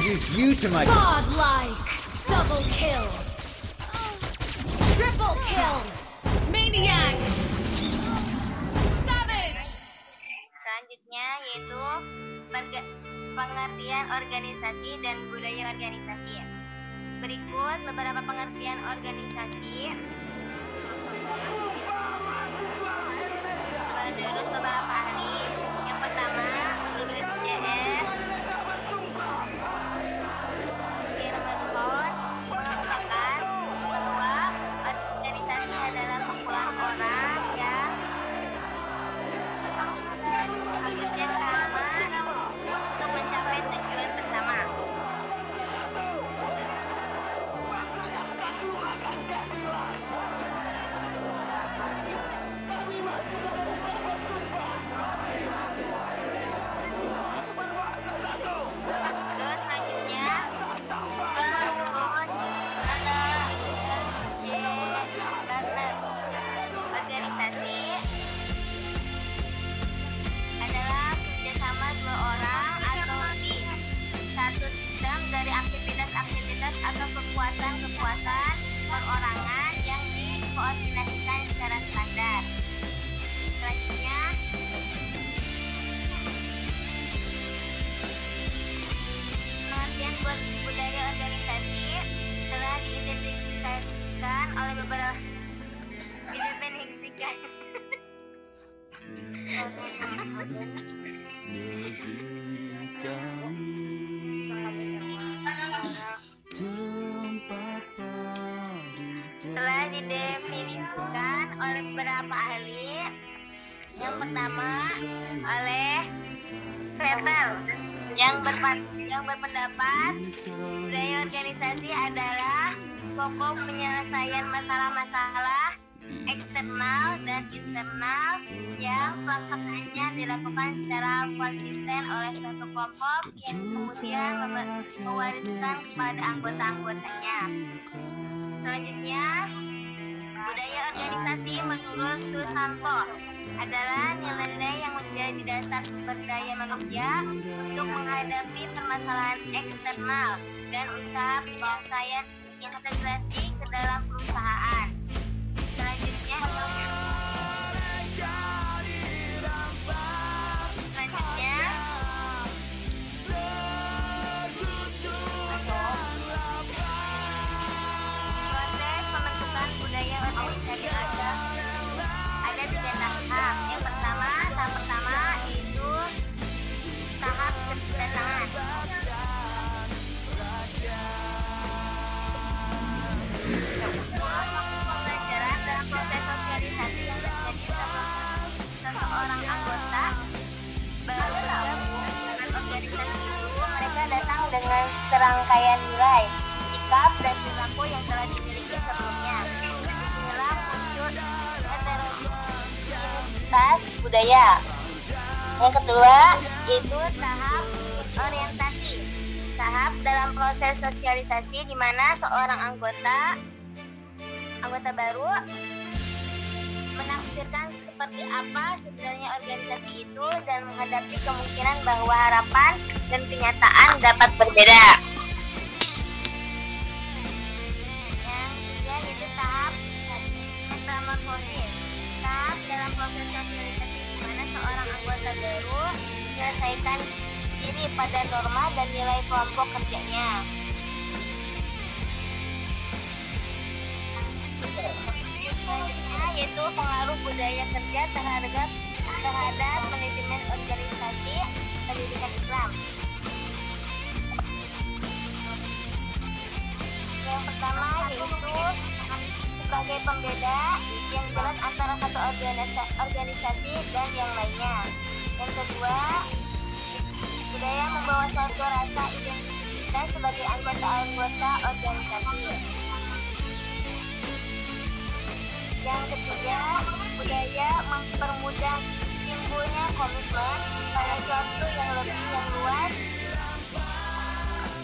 introduce you to my... Godlike! Double kill! Triple kill! Maniac! Savage! Selanjutnya yaitu pengertian organisasi dan budaya organisasi. Berikut beberapa pengertian organisasi menurut beberapa ahli. Yang pertama, menurut JR Spearman mengatakan bahwa organisasi adalah kumpulan orang yang bekerja sama untuk mencapai tujuan bersama. Terus selanjutnya organisasi adalah kerjasama dua orang atau lebih satu sistem dari aktivitas-aktivitas atau kekuatan-kekuatan perorangan yang dikoordinasikan secara standar. Selanjutnya pengertian budaya organisasi telah diidentifikasikan oleh beberapa telah didefinisikan oleh beberapa ahli. Yang pertama oleh Kretel yang berpendapat budaya organisasi adalah pokok penyelesaian masalah-masalah eksternal dan internal yang pelaksanaannya dilakukan secara konsisten oleh suatu kelompok yang kemudian mewariskan kepada anggota-anggotanya. Selanjutnya, budaya organisasi menurut Susanto adalah nilai-nilai yang menjadi dasar sumber daya manusia untuk menghadapi permasalahan eksternal dan usaha penyelesaian integrasi ke dalam perusahaan. Selanjutnya proses pembentukan budaya organisasi ada 3 tahap. Tahap pertama itu tahap kedatangan. Pembelajaran dalam proses sosialisasi yang terjadi seseorang anggota baru bergabung dengan organisasi itu, mereka datang dengan serangkaian nilai, sikap, dan perilaku yang telah dimiliki sebelumnya. Disinilah muncul heterogeneitas budaya. Yang kedua itu tahap orientasi. Tahap dalam proses sosialisasi di mana seorang anggota baru menafsirkan seperti apa sebenarnya organisasi itu dan menghadapi kemungkinan bahwa harapan dan kenyataan dapat berbeda. Yang ketiga yaitu tahap metamorfosis. Tahap dalam proses sosialisasi di mana seorang anggota baru menyelesaikan diri pada norma dan nilai kelompok kerjanya. Selanjutnya yaitu pengaruh budaya kerja terhadap manajemen organisasi pendidikan Islam. Yang pertama yaitu sebagai pembeda yang jelas antara satu organisasi dan yang lainnya. Yang kedua, budaya membawa suatu rasa identitas sebagai anggota organisasi. Yang ketiga, budaya mempermudah timbulnya komitmen pada suatu yang lebih luas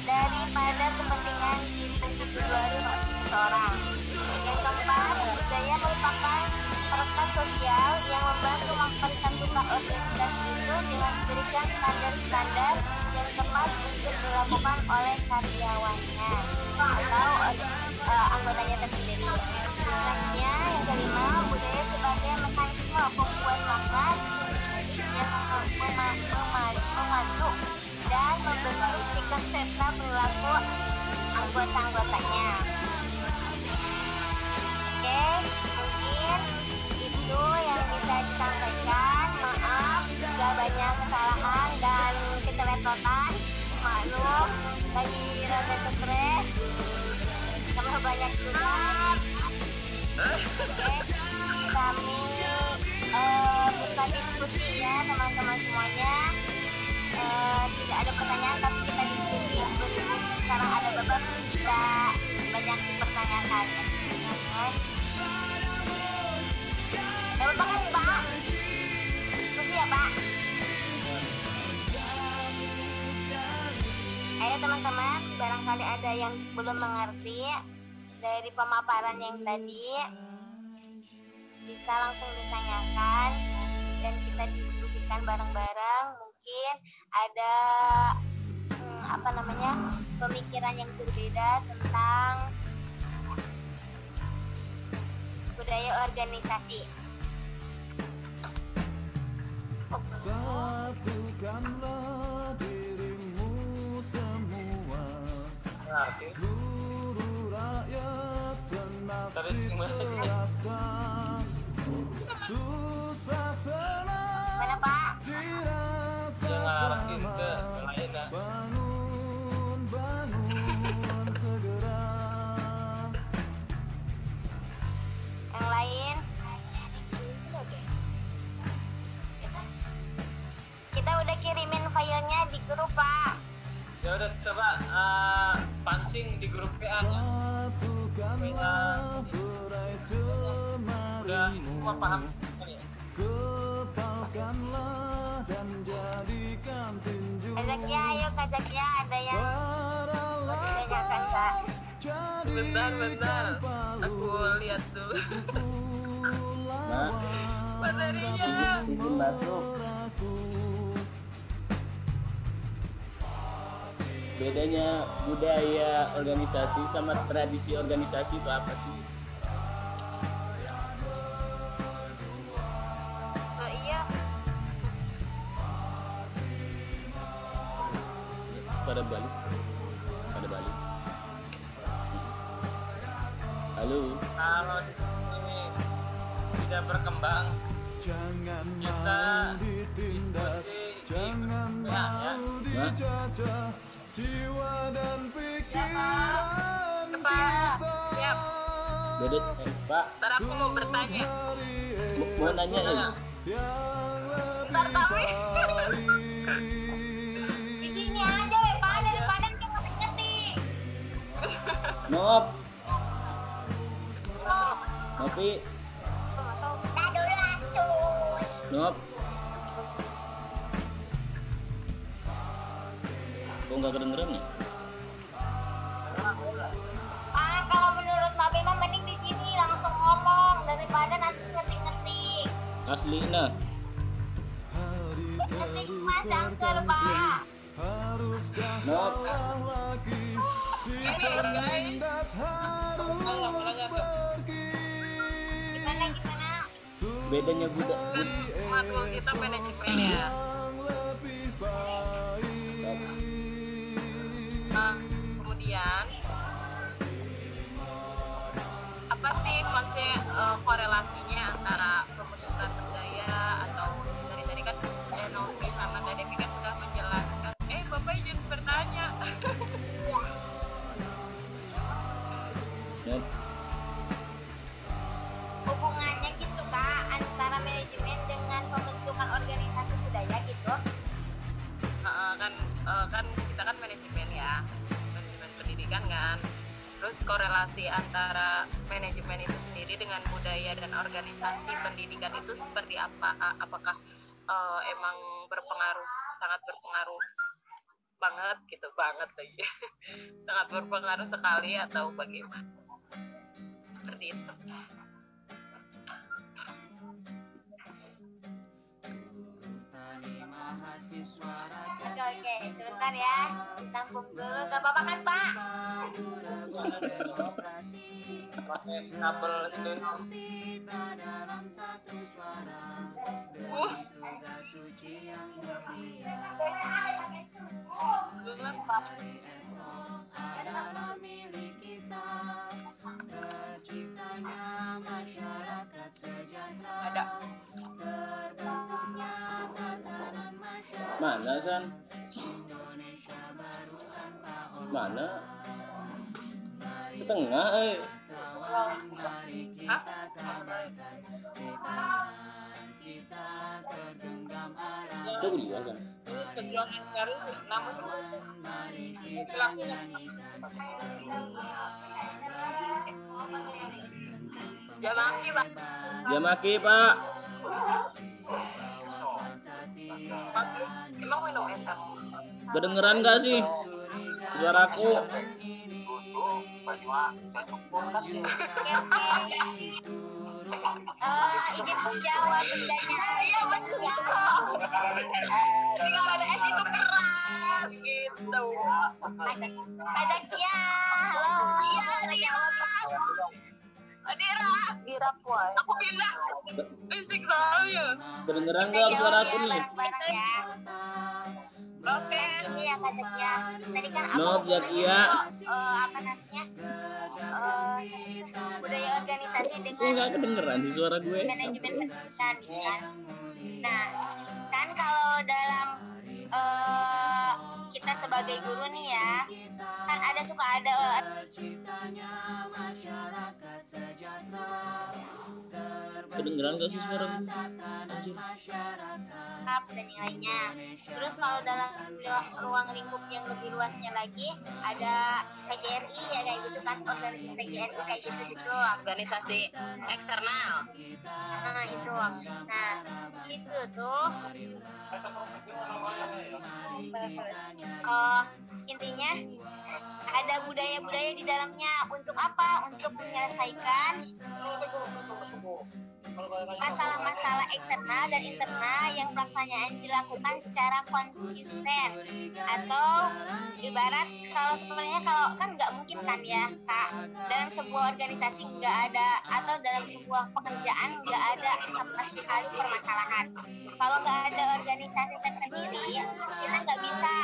daripada kepentingan diri individual seseorang. Yang keempat, budaya merupakan perekat sosial yang membantu mempersatukan organisasi itu dengan memberikan standar-standar yang tempat untuk dilakukan oleh karyawannya atau anggotanya tersendiri. Selanjutnya yang kelima, budaya sebagai mekanisme pembuat makan yang memandu dan membentuk sikap serta perilaku anggota-anggotanya. Oke, mungkin itu yang bisa disampaikan. Maaf jika banyak kesalahan dan ketelepotan. Maklum, lagi rada stres sama banyak tugas. Oke, kami buka diskusi ya teman-teman semuanya. Tidak ada pertanyaan tapi kita diskusi. Sekarang ada beberapa bisa banyak dipertanyakan. Ada apa kan Pak? Diskusi ya Pak. Ayo teman-teman, barangkali ada yang belum mengerti dari pemaparan yang tadi, bisa langsung ditanyakan dan kita diskusikan bareng-bareng. Mungkin ada pemikiran yang berbeda tentang budaya organisasi. Satukanlah dirimu semua, seluruh rakyat senasib terasa, susah senang Mana Pak? dirasa sama, bangun segera. Yang lain? Kita udah kirimin filenya di grup Pak. Ya udah coba pancing di grup WA. Satukanlah berai Udah cemarimu, semua paham semua ya. kepalkanlah dan jadikan tinju. Kajaknya, ayo kajaknya ada yang ditanyakan Kak. Bentar, aku lihat dulu materinya. Izin masuk. Bedanya budaya organisasi sama tradisi organisasi itu apa sih? Oh iya, Pada balik. Halo. Kalau di sini tidak berkembang, Jangan kita mau ditindas, diskusi di jangan grup WA ya. mau dijajah jiwa dan pikiran Cepat, siap. Beda, Pak. Ntar aku mau bertanya. Mau nanya ya? ntar kami di sini aja weh Pak, daripada kita ngetik-ngetik. Nop, Loh, Nopi, nah dulu cuy. Nop. Kok nggak kedengeran ya? Kalau menurut Mbak Bima mending di sini langsung ngomong daripada nanti ngetik-ngetik. Asli nah. Ngetik mah cangker Pak. Haruskah Nop. lagi si terlindas harus pergi. Gimana? Bedanya Kan matkul kita manajemen ya. Yang lebih baik. Kemudian apa sih maksudnya korelasinya antara pembentukan budaya atau dari tadi kan Novi sama Kak Devi kan sudah menjelaskan. Bapak izin bertanya. Dan Hubungannya gitu Kak antara manajemen dengan pembentukan organisasi budaya gitu. Kan kita kan manajemen ya, manajemen pendidikan kan. Terus korelasi antara manajemen itu sendiri dengan budaya dan organisasi pendidikan itu seperti apa? Apakah emang berpengaruh, sangat berpengaruh banget gitu banget lagi, sangat berpengaruh sekali atau bagaimana? Seperti itu. Oke, sebentar ya. Tampung dulu. Gak apa-apa kan, Pak? pakai kabel sendiri. Ada. Mana San? Mana? Setengah Hah? Itu dia San. Perjuangan cari namun Jamaki, Pak. Jamaki Pak. Emang minum es kan? Kedengeran gak sih suaraku? Izin menjawab bundanya. Iya, betul. Singar ada es itu keras gitu. Ada Kia. Halo. Iya, Dira. Dira. Dira Boy. Aku bilang listrik soalnya. Kedengeran gak suaraku nih? Bareng-bareng ya. Oke. Iya, Kak Zakia. Tadi kan aku Nope, Zakia. apa namanya? Budaya organisasi Kok dengan gak kedengeran di suara gue? manajemen pendidikan kan. Nah, kan kalau dalam kita sebagai guru nih ya, kan suka ada Kedengeran gak sih suara gue? Anjir. dan yang lainnya. Terus kalau dalam ruang lingkup yang lebih luasnya lagi ada PGRI ya kayak gitu kan, organisasi PGRI kayak gitu Organisasi eksternal. Nah itu, nah itu tuh intinya ada budaya-budaya di dalamnya. Untuk apa? Untuk menyelesaikan masalah-masalah eksternal dan internal yang pelaksanaan dilakukan secara konsisten. Atau ibarat kalau sebenarnya kalau kan nggak mungkin kan ya Kak, dalam sebuah organisasi nggak ada, atau dalam sebuah pekerjaan nggak ada sama sekali permasalahan. Kalau nggak ada organisasi tersendiri, kita nggak bisa,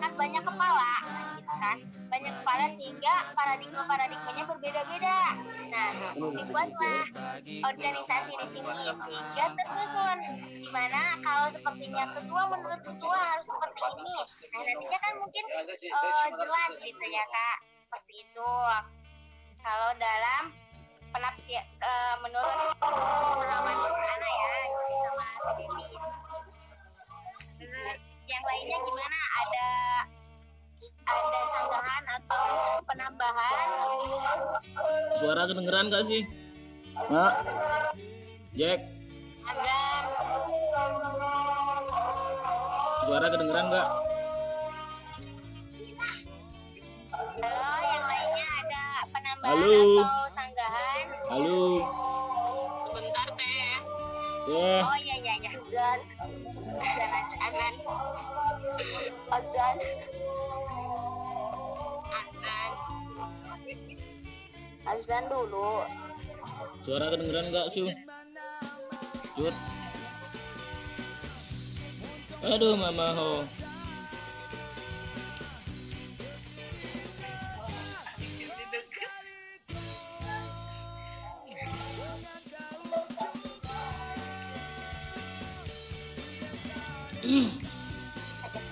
kan banyak kepala gitu kan, banyak kepala sehingga paradigmanya berbeda-beda. Nah, dibuatlah organisasi di sini tiga tersusun, dimana kalau sepertinya ketua menurut ketua harus seperti ini. Nah nantinya kan mungkin jelas gitu ya Kak, seperti itu. Kalau dalam penafsir menurut pemahaman anak ya sama Devi. Yang lainnya gimana? Ada sanggahan atau penambahan? Suara kedengeran gak sih? Mak? Jack? Azan. Suara kedengeran gak? Halo, yang lainnya ada penambahan Halo. atau sanggahan? Halo? Sebentar teh. Teh? Oh iya. Azan. Azan. Azan dulu. Suara kedengeran gak sih? Cut. Aduh mama ho.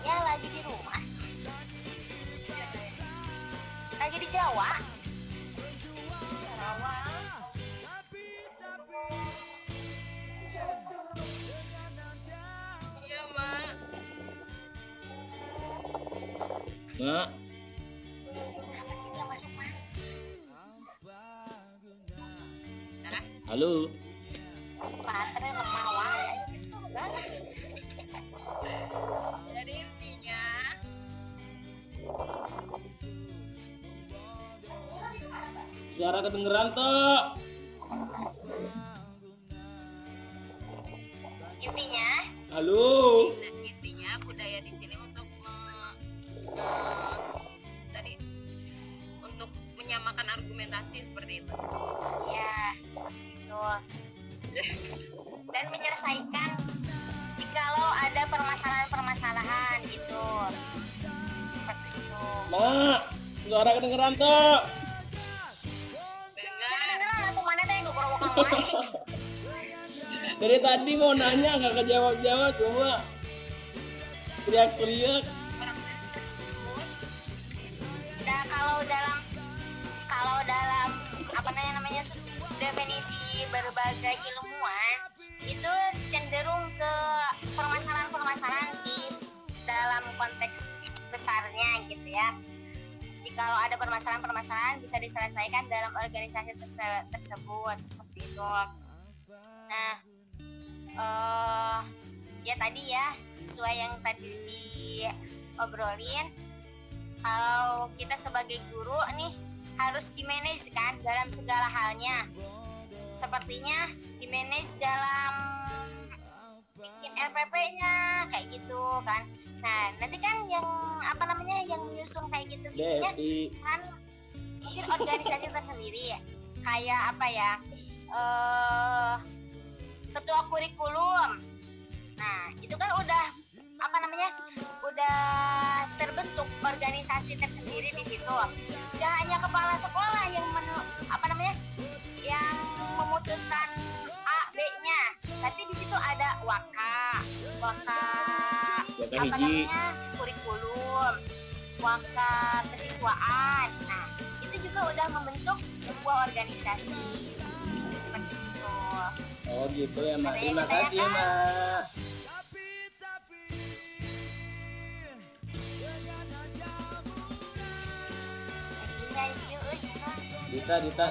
Dia lagi di rumah. Lagi di Jawa. Iya, Mak. Mak? Halo? Baterai lemah wae. Jadi intinya Suara kedengeran toh? Intinya Halo? intinya menyamakan argumentasi seperti itu. Ya, gitu. Dan menyelesaikan jikalau ada permasalahan-permasalahan gitu. Seperti itu. Mak, suara kedengeran tuh. Dengar. Kedengeran atau mana teh yang ngobrokan mic? Dari tadi mau nanya nggak kejawab-jawab, coba teriak-teriak. Orang tersebut Nah, kalau dalam apa namanya definisi berbagai ilmuwan itu cenderung ke permasalahan-permasalahan sih dalam konteks besarnya gitu ya. Jadi kalau ada permasalahan-permasalahan bisa diselesaikan dalam organisasi tersebut seperti itu. Nah, ya tadi ya sesuai yang tadi diobrolin, kalau kita sebagai guru nih harus di-manage kan dalam segala halnya. Sepertinya di-manage dalam bikin RPP-nya kayak gitu kan. Nah, nanti kan yang apa namanya yang menyusun kayak gitu gitunya Devi. kan mungkin organisasi tersendiri ya. Kayak apa ya? Ketua kurikulum. Nah, itu kan udah apa namanya? Udah terbentuk organisasi tersendiri di situ. Tidak hanya kepala sekolah yang yang memutuskan A, B-nya, tapi di situ ada waka apa hiji. namanya kurikulum, waka kesiswaan. Nah, itu juga udah membentuk sebuah organisasi seperti itu. Oh gitu ya, Mak. Ada yang Terima kasih ya, ditanyakan? Mak. Intinya itu Dita.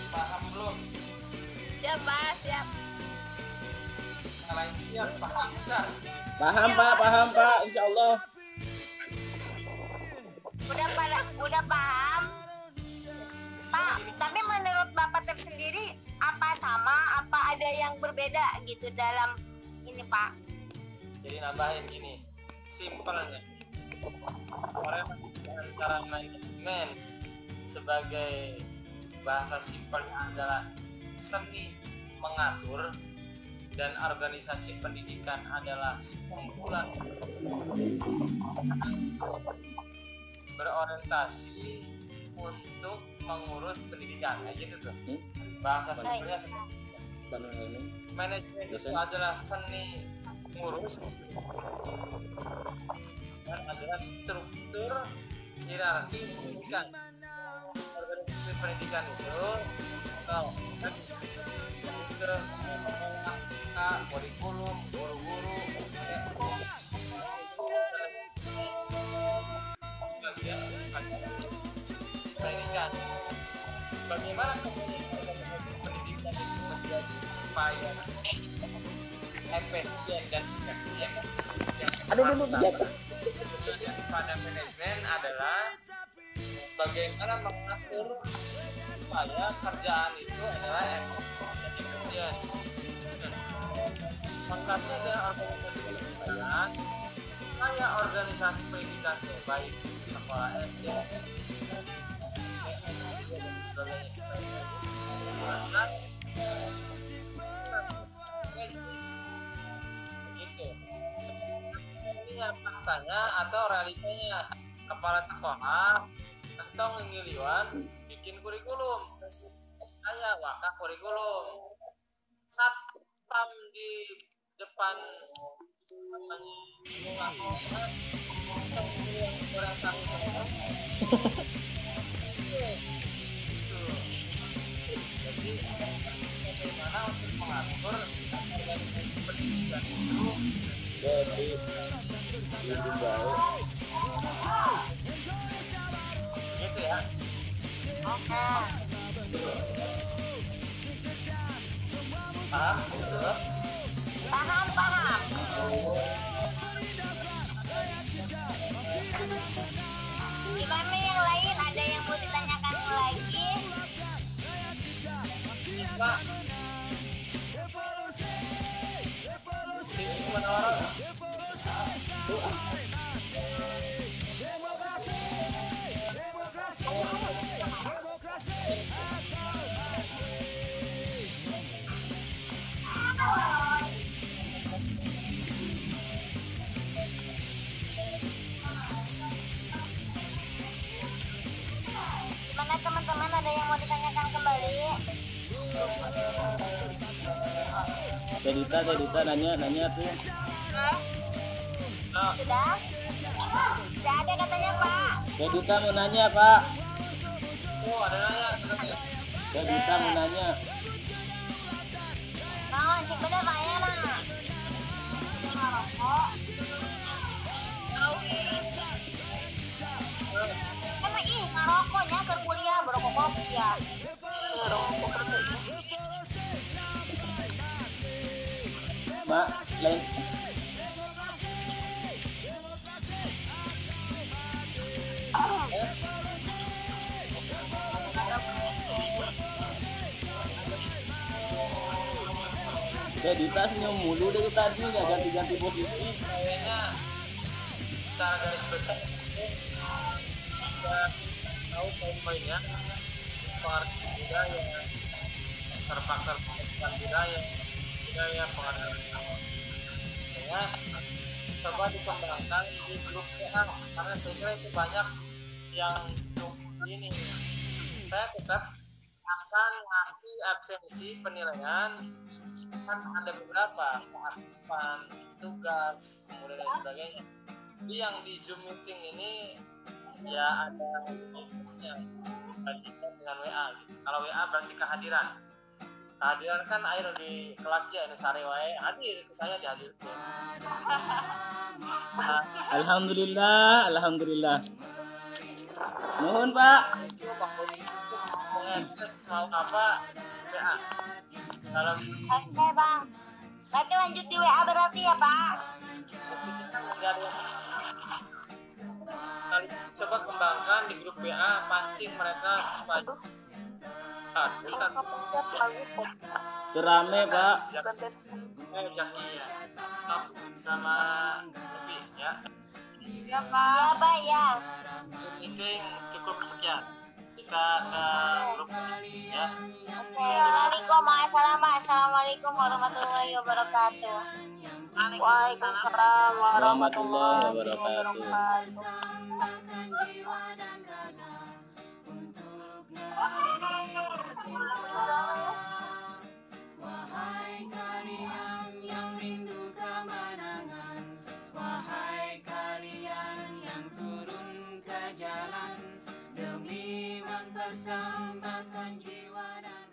Paham belum? siap Mas, siap. Yang lain siap, paham Cak? Paham Pak, insya Allah. udah paham Pak, tapi menurut Bapak tersendiri apa sama apa ada yang berbeda gitu dalam ini Pak? Jadi nambahin gini, simpelnya orang antara manajemen sebagai bahasa simpelnya adalah seni mengatur dan organisasi pendidikan adalah sekumpulan berorientasi untuk mengurus pendidikan, kayak gitu tuh. Bahasa simpelnya seperti itu. Bandung ini. Manajemen itu Dosen. adalah seni ngurus dan adalah struktur hierarki pendidikan. Organisasi pendidikan itu kalau ke sekolah, kurikulum, guru-guru, bagian pendidikan. Bagaimana kemudian organisasi pendidikan itu menjadi supaya efisien dan efektif? Aduh, jatuh. Pada manajemen adalah bagaimana mengatur supaya kerjaan itu adalah efektif dan efisien. Fondasi adalah organisasi pendidikan, supaya organisasi pendidikan itu baik sekolah SD, SMP dan sebagainya. Begitu. Ini yang faktanya atau realitanya kepala sekolah atau ngiliwan bikin kurikulum. Saya wakaf kurikulum. Satpam di depan sekolah yang kurang tahu jadi bagaimana untuk mengatur organisasi pendidikan itu Jadi lebih baik. gitu ya. Oke. Paham gitu loh. Paham. Gimana yang lain? Ada yang mau ditanyakan lagi? Pak sini gimana orang? Gimana teman-teman, ada yang mau ditanyakan kembali? Teh Dita nanya tuh. Sudah? Tidak ada katanya Pak. Teh Dita mau nanya, Pak. Oh, ada nanya. Silakan. Teh Dita mau nanya. Nah, cik bener Pak ya nak. Emang ngarokoknya ke kuliah berokok kopi ya. Mak, lain. Teh Dita senyum mulu dari tadi, nggak ganti-ganti posisi. Kayaknya secara garis besar kita tahu poin-poinnya. Pengertian budaya, faktor pengertian budaya pengertian. Ya, coba dikembangkan di grup WA karena saya kira itu banyak yang ini. Saya tetap akan ngasih absensi penilaian, kan ada beberapa keaktifan tugas kemudian dan sebagainya. Jadi yang di Zoom meeting ini ya ada minusnya bandingkan dengan WA gitu. Kalau WA berarti kehadiran kan air di kelas ya ini sare wae hadir, saya dihadirkan. Alhamdulillah. Nuhun, Pak. Mau apa WA dalam Oke Bang. Berarti lanjut di WA berarti ya Pak. kali coba kembangkan di grup WA, pancing mereka supaya Cerame, Pak. Jaki ya, aku sama lebih ya. Ya Pak ya. Meeting cukup sekian. Kita ke grup ya. Assalamualaikum warahmatullahi wabarakatuh. Waalaikumsalam Warahmatullahi wabarakatuh. Wahai kalian yang rindu kemenangan, wahai kalian yang turun ke jalan demi mempersembahkan jiwa dan